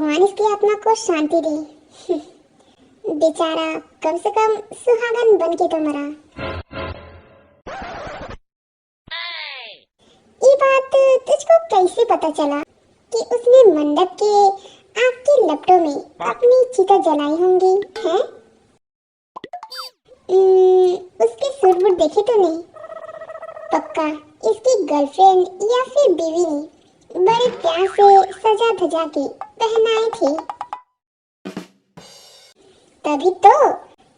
भगवान इसकी आत्मा को शांति दे। बेचारा कम से कम सुहागन बन के तो मरा। ये बात तुझको कैसे पता चला कि उसने मंडप के आग की लपटों में अपनी चिता जलाई होंगी? हैं? उसके सुर-बुर देखे तो नहीं? पक्का इसकी गर्लफ्रेंड या फिर बीवी ने बड़े प्यार से सजा धजा के पहनाए थे। तभी तो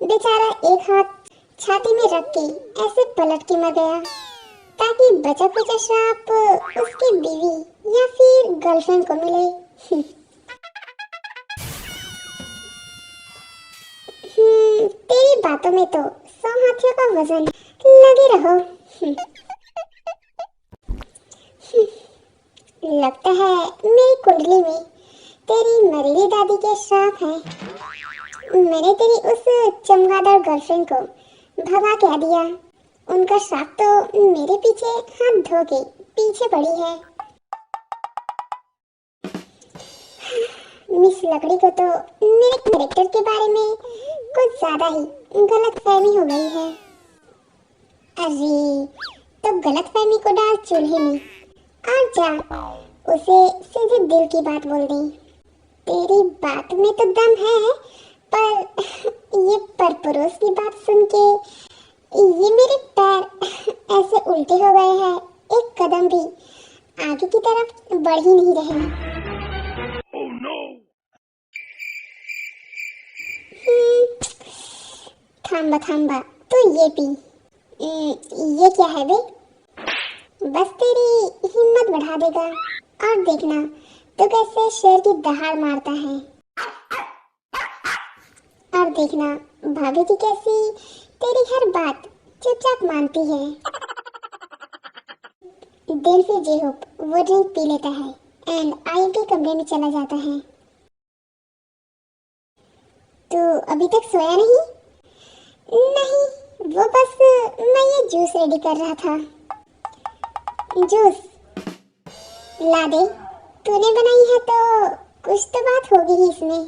बेचारा एक हाथ छाती में रख के ऐसे पलट के मर गया, ताकि बचा कुचा श्राप उसकी बीवी या फिर गर्लफ्रेंड को मिले। तेरी बातों में तो 100 हाथियों का वजन लगे रहो। लगता है मेरी कुंडली में तेरी मरीली दादी के श्राप है। मैंने तेरी उस चमगादड़ गर्लफ्रेंड को भगा क्या दिया। उनका श्राप तो मेरे पीछे हाथ धो के पीछे पड़ी है। मिस लकड़ी को तो मेरे कैरेक्टर के बारे में कुछ ज्यादा ही गलतफहमी हो गई है। अरे तो गलतफहमी को डाल चूल्हे में और जा उसे सीधे दिल की बात बोल दे। तेरी बात में तो दम है, पर ये परपरोस की बात सुन के ये मेरे पैर ऐसे उल्टे हो गए हैं, एक कदम भी आगे की तरफ बढ़ ही नहीं रहे। Oh no! थांबा तो ये पी। ये क्या है बे? बस तेरी हिम्मत बढ़ा देगा और देखना तो कैसे शेर की दहाड़ मारता है। और देखना भाभी जी कैसी तेरी हर बात चुपचाप मानती है। दिल से जे होप वो ड्रिंक पी लेता है एंड आयु के कमरे में चला जाता है। तू अभी तक सोया नहीं? नहीं, वो बस मैं ये जूस रेडी कर रहा था। जूस ला दे। तूने बनाई है तो कुछ तो बात होगी ही इसमें।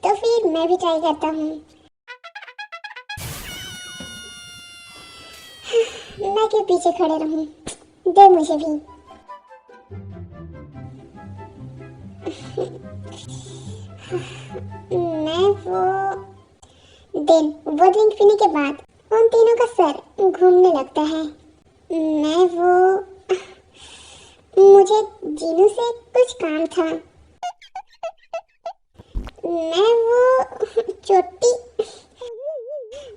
तो फिर मैं भी ट्राई करता हूँ। मैं क्यों पीछे खड़े रहूं? दे मुझे भी। वो ड्रिंक पीने के बाद उन तीनों का सर घूमने लगता है। मुझे जीनू से कुछ काम था।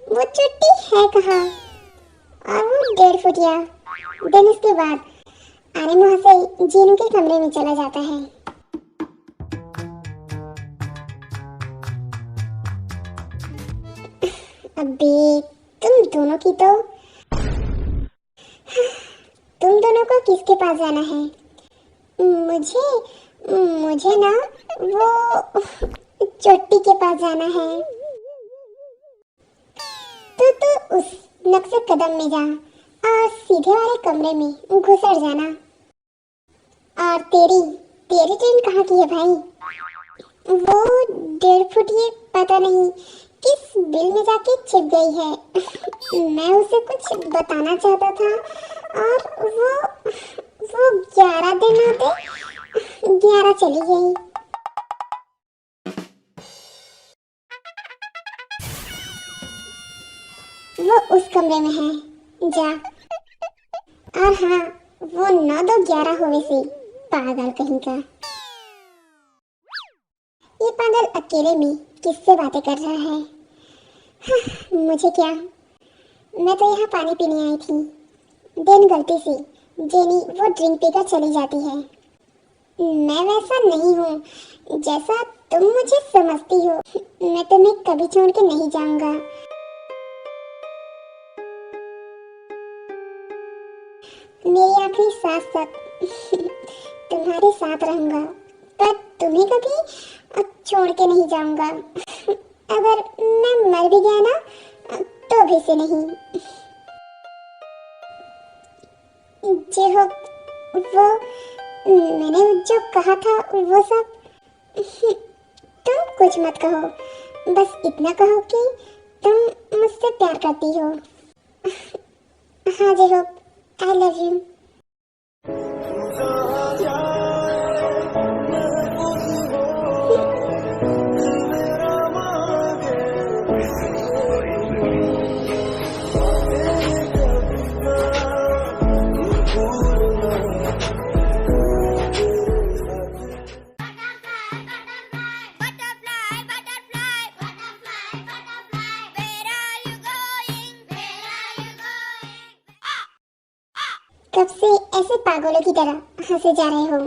वो चोटी है कहाँ? और वो 1.5 फुटिया। देन उसके बाद आने मुँह से जीनू के कमरे में चला जाता है। अबे तुम दोनों को किसके पास जाना है? मुझे ना वो चोटी के पास जाना है। तो उस नक्शे कदम में जा और सीधे वाले कमरे में घुसर जाना। और तेरी ट्रेन कहाँ की है भाई? वो 1.5 फुटिये पता नहीं किस बिल में जाके छिप गई है। मैं उसे कुछ बताना चाहता था और वो 11 दिन आते 11 चली गई। वो उस कमरे में है, जा। और हाँ, वो 9 2 11 होवे से पागल कहीं का। ये पागल अकेले में किससे बातें कर रहा है? मुझे क्या, मैं तो यहाँ पानी पीने आई थी। दिन गलती से जेनी वो ड्रिंक पीकर चली जाती है। मैं वैसा नहीं हूँ जैसा तुम मुझे समझती हो। मैं तुम्हें कभी छोड़ के नहीं जाऊंगा। मेरी आखिरी सांस तक तुम्हारे साथ रहूंगा, पर तुम्हें कभी छोड़ के नहीं जाऊंगा। अगर मैं मर भी गया ना तो भी से नहीं। जो मैंने जो कहा था वो सब तुम कुछ मत कहो, बस इतना कहो कि तुम मुझसे प्यार करती हो। हाँ जी होप, आई लव यू। कब से ऐसे पागलों की तरह हंसे जा रहे हो?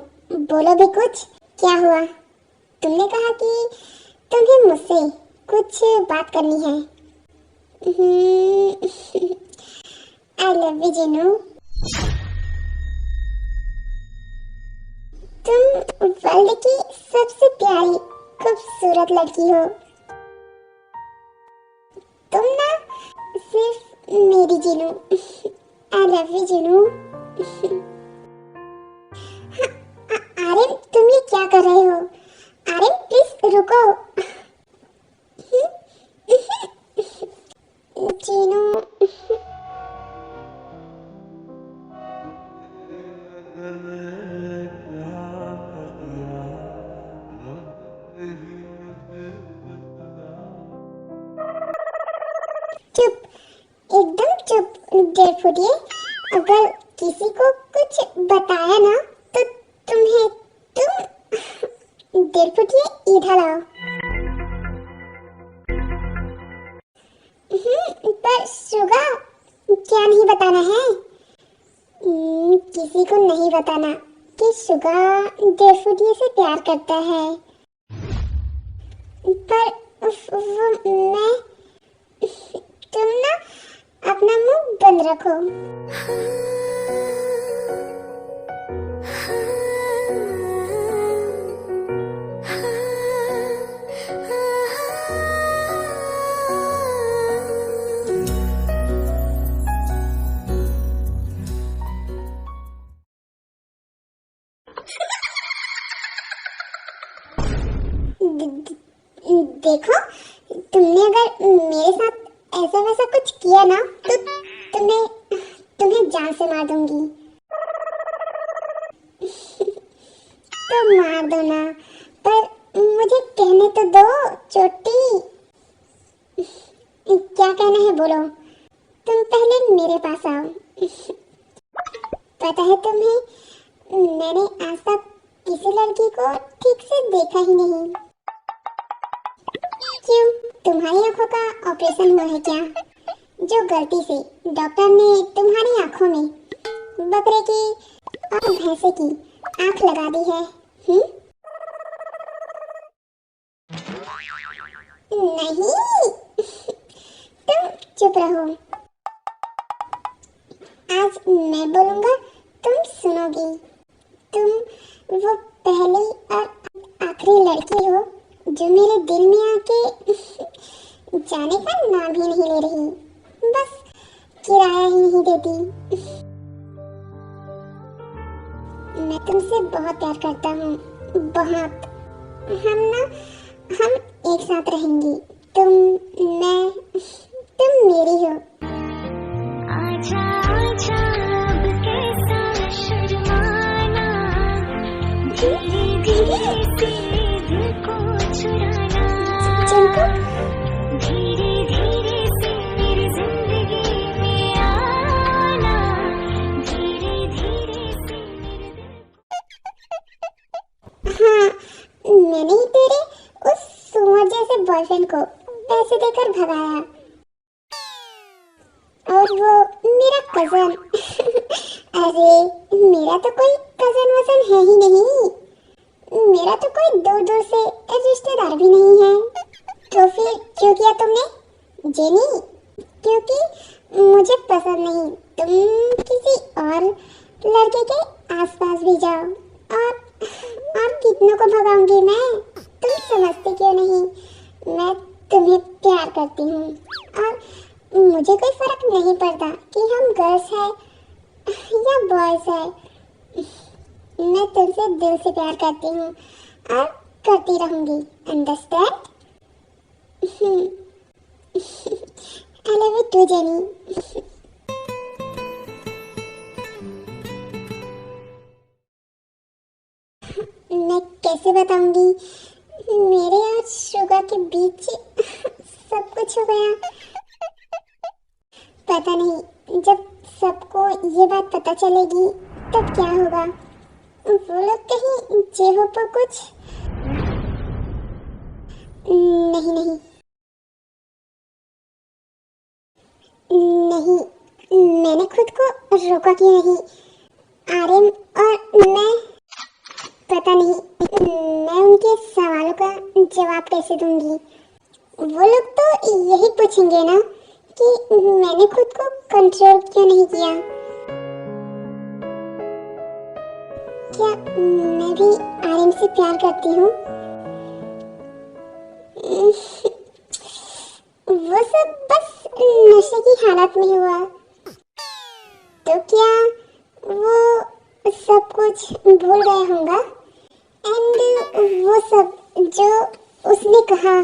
बोलो भी कुछ, क्या हुआ? तुमने कहा कि तुम्हें मुझसे कुछ बात करनी है। आई लव यू जीनू। तुम वर्ल्ड की सबसे प्यारी खूबसूरत लड़की हो। तुम ना सिर्फ मेरी Jinu. I love you Jinu. Aryan, तुम ये क्या कर रहे हो? आर्यन प्लीज रुको। जीनू। चुप, एकदम चुप। डेढ़ फुटिए, अगर किसी को कुछ बताया ना तो तुम डेढ़ फुटिए इधर आओ। पर सुगा, क्या नहीं बताना है? किसी को नहीं बताना कि सुगा डेढ़ फुटिए से प्यार करता है। पर मैं, तुम ना अपना मुंह बंद रखो। देखो, तुमने अगर मेरे साथ ऐसा वैसा कुछ किया ना तो तुम्हें जान से मार दूंगी। तो मार दो ना, पर मुझे कहने तो दो चोटी। क्या कहना है बोलो। तुम पहले मेरे पास आओ। पता है तुम्हें, मैंने आज तक किसी लड़की को ठीक से देखा ही नहीं। क्यों, तुम्हारी आंखों का ऑपरेशन हुआ है क्या? जो गलती से डॉक्टर ने तुम्हारी आंखों में बकरे की और भैंसे की आंख लगा दी है? नहीं, तुम चुप रहो। आज मैं बोलूंगा, तुम सुनोगी। तुम वो पहली और आखिरी लड़की हो जो मेरे दिल में आके जाने का नाम ही नहीं ले रही, बस किराया ही नहीं देती। मैं तुमसे बहुत प्यार करता हूँ, बहुत। हम एक साथ रहेंगे। मैं, तुम मेरी हो। आजा आजा अब कैसा शर्माना, धीरे धीरे से दिल को चुराना, धीरे धीरे से मेरी जिंदगी में आना, धीरे धीरे से मेरे दिल। हाँ, मैंने ही तेरे उस सुअर जैसे बॉयफ्रेंड को पैसे देकर भगाया, और वो मेरा कजन। अरे मेरा तो कोई कजन वजन है ही नहीं, मेरा तो कोई दूर दूर से रिश्तेदार भी नहीं है। तो फिर क्यों किया तुमने जेनी? क्योंकि मुझे पसंद नहीं। तुम किसी और लड़के के आसपास भी जाओ और कितनों को भगाऊंगी मैं। तुम समझते क्यों नहीं? मैं तुम्हें प्यार करती हूँ और मुझे कोई फर्क नहीं पड़ता कि हम गर्ल्स हैं या बॉयज हैं। मैं तुमसे दिल से प्यार करती हूँ और करती रहूंगी, understand? I love you too Jenny. मैं कैसे बताऊंगी, मेरे और शुगा के बीच सब कुछ हो गया। पता नहीं जब सबको ये बात पता चलेगी तब क्या होगा। वो लोग कहीं जेहो पर कुछ नहीं नहीं नहीं, मैंने खुद को रोका क्यों नहीं? आर्यन और मैं, पता नहीं मैं उनके सवालों का जवाब कैसे दूंगी। वो लोग तो यही पूछेंगे ना कि मैंने खुद को कंट्रोल क्यों नहीं किया। क्या मैं भी आर्यन से प्यार करती हूँ? वो सब बस नशे की हालत में हुआ। तो क्या वो सब कुछ भूल गया होगा? एंड वो सब जो उसने कहा,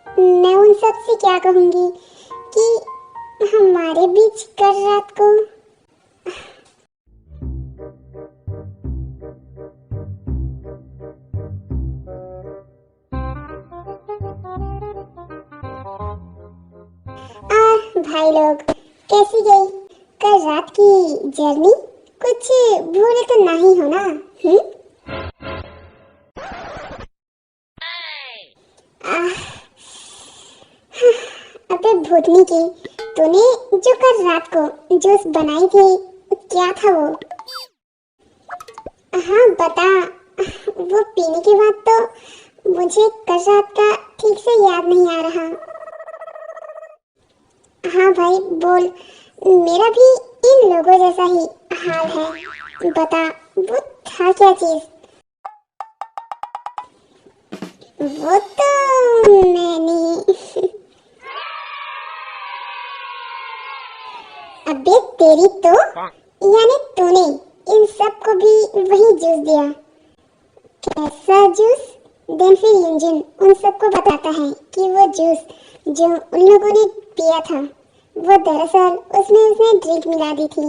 मैं उन सब से क्या कहूंगी कि हमारे बीच कल रात को भाई लोग कैसी गई कल रात की जर्नी? कुछ भूले तो नहीं हो ना? अबे भूतनी की, तूने जो कल रात को जूस बनाई थी क्या था वो? हाँ बता। वो पीने के बाद तो मुझे कल रात का ठीक से याद नहीं आ रहा। हाँ भाई बोल, मेरा भी इन लोगों जैसा ही हाल है। बता वो था क्या चीज? वो तो मैंने अबे तेरी तो, यानी तूने इन सब को भी वही जूस दिया? कैसा जूस? देन फिर इंजन उन सबको बताता है कि वो जूस जो उन लोगों ने पिया था वो दरअसल उसमें उसने ड्रिंक मिला दी थी।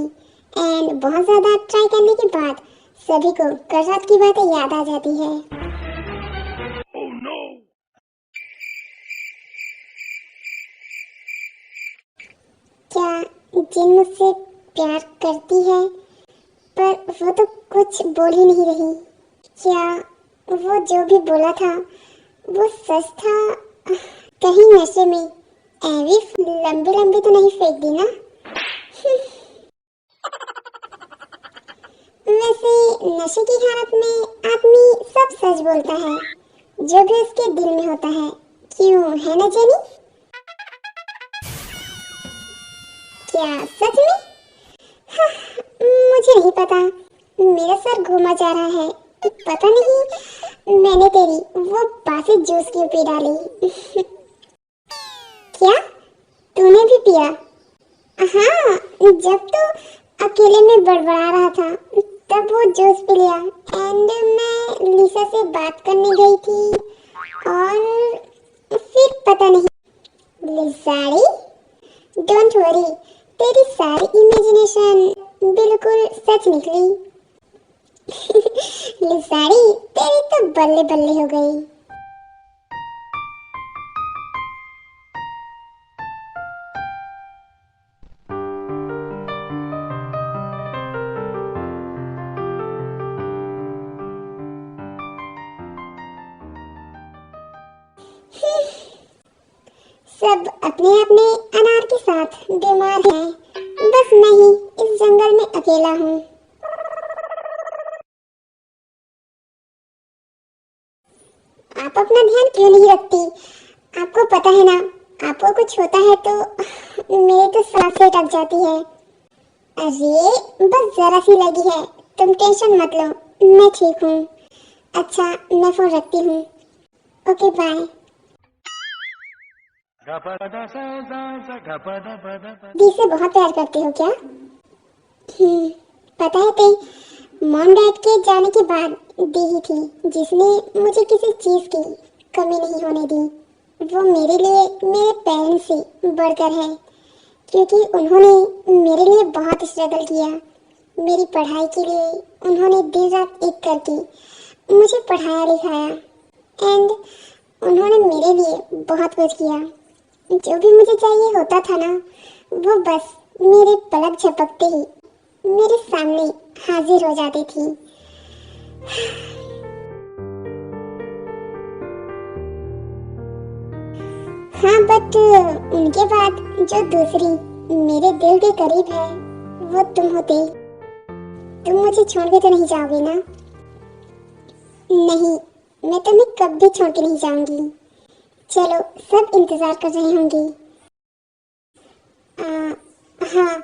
एंड बहुत ज्यादा ट्राई करने के बाद सभी को कल रात की बातें याद आ जाती है। Oh no! क्या जिन मुझसे प्यार करती है पर वो तो कुछ बोल ही नहीं रही? क्या वो जो भी बोला था वो सच था? कहीं नशे में ऐवी लंबी लंबी तो नहीं फेंक दी ना? वैसे नशे की हालत में आदमी सब सच बोलता है जो भी उसके दिल में होता है, क्यों है ना जेनी? क्या सच में? हाँ, मुझे नहीं पता, मेरा सर घूमा जा रहा है। पता नहीं मैंने तेरी वो बासी जूस क्यों पी डाली। क्या तूने भी पिया? हाँ, जब तो अकेले में बड़बड़ा रहा था तब वो जूस पी लिया। एंड मैं लिसा से बात करने गई थी और फिर पता नहीं। लिसाड़ी, डोंट वरी, तेरी सारी इमेजिनेशन बिल्कुल सच निकली। लिसाड़ी तेरी तो बल्ले बल्ले हो गई। सब अपने अपने अनार के साथ बीमार हैं, बस मैं ही इस जंगल में अकेला हूँ। आप अपना ध्यान क्यों नहीं रखती? आपको पता है ना, आपको कुछ होता है तो मेरी तो सांसें अटक जाती है। अरे बस जरा सी लगी है, तुम टेंशन मत लो, मैं ठीक हूँ। अच्छा मैं फोन रखती हूँ, ओके बाय। दी से बहुत प्यार करते हो क्या? पता है ते, मॉम डैड के जाने के बाद दी ही थी, जिसने मुझे किसी चीज़ की कमी नहीं होने दी। वो मेरे लिए मेरे पेरेंट्स से बढ़कर है, क्योंकि उन्होंने मेरे लिए बहुत स्ट्रगल किया। मेरी पढ़ाई के लिए उन्होंने दिन रात एक करके मुझे पढ़ाया लिखाया एंड उन्होंने मेरे लिए बहुत कुछ किया। जो भी मुझे चाहिए होता था ना, वो बस मेरे पलक झपकते ही मेरे सामने हाजिर हो जाती थी। हाँ, बट उनके बाद जो दूसरी मेरे दिल के करीब है वो तुम होते। तुम मुझे छोड़ के तो नहीं जाओगे ना? नहीं, मैं तुम्हें कभी छोड़ के नहीं जाऊंगी। चलो, सब इंतजार कर रहे होंगे। हाँ,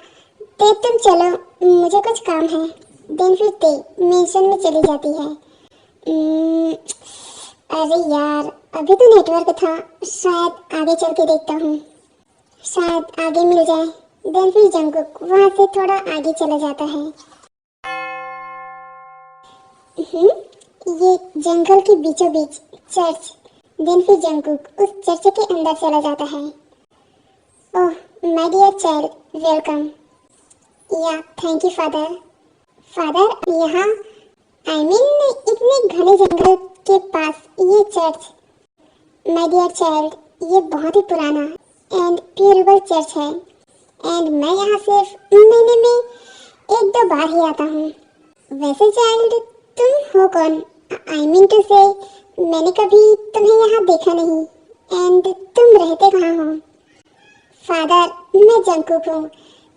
ते तुम चलो, मुझे कुछ काम है। देन फिर ते मेंशन में चली जाती है। अरे यार, अभी तो नेटवर्क था, शायद आगे चल के देखता हूँ, शायद आगे मिल जाए। देन फिर जंगकुक वहाँ से थोड़ा आगे चला जाता है। ये जंगल के बीचों बीच चर्च। देन फिर जंगकुक उस चर्च के अंदर चला जाता है। Oh my dear child, welcome. Yeah thank you father. Father, यहाँ आई मीन इतने घने जंगल के पास ये चर्च। माय डियर चाइल्ड, ये बहुत ही पुराना एंड प्यूरेबल चर्च है एंड मैं यहाँ सिर्फ महीने में 1-2 बार ही आता हूँ। वैसे चाइल्ड, तुम हो कौन? आई मीन टू से मैंने कभी तुम्हें यहाँ देखा नहीं एंड तुम रहते कहाँ हो? फादर, मैं जंगकुक हूँ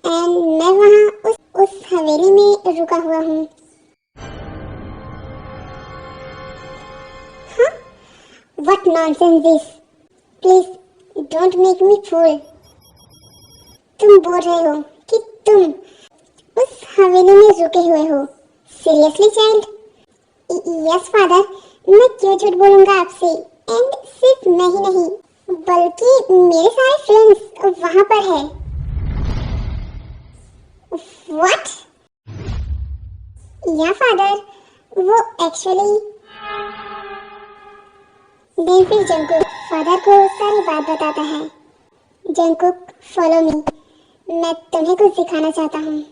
एंड मैं वहाँ उस हवेली में रुका हुआ हूँ। हाँ? What nonsense this? Please don't make me fool. तुम बोल रहे हो कि तुम उस हवेली में रुके हुए हो? Seriously child? यस फादर, मैं क्यों झूठ बोलूँगा आपसे? एंड सिर्फ मैं ही नहीं, बल्कि मेरे सारे फ्रेंड्स वहाँ पर है। व्हाट? या फादर, वो एक्चुअली। देन फिर जंगकुक फादर को सारी बात बताता है। जंगकुक, फॉलो मी, मैं तुम्हें कुछ सिखाना चाहता हूँ।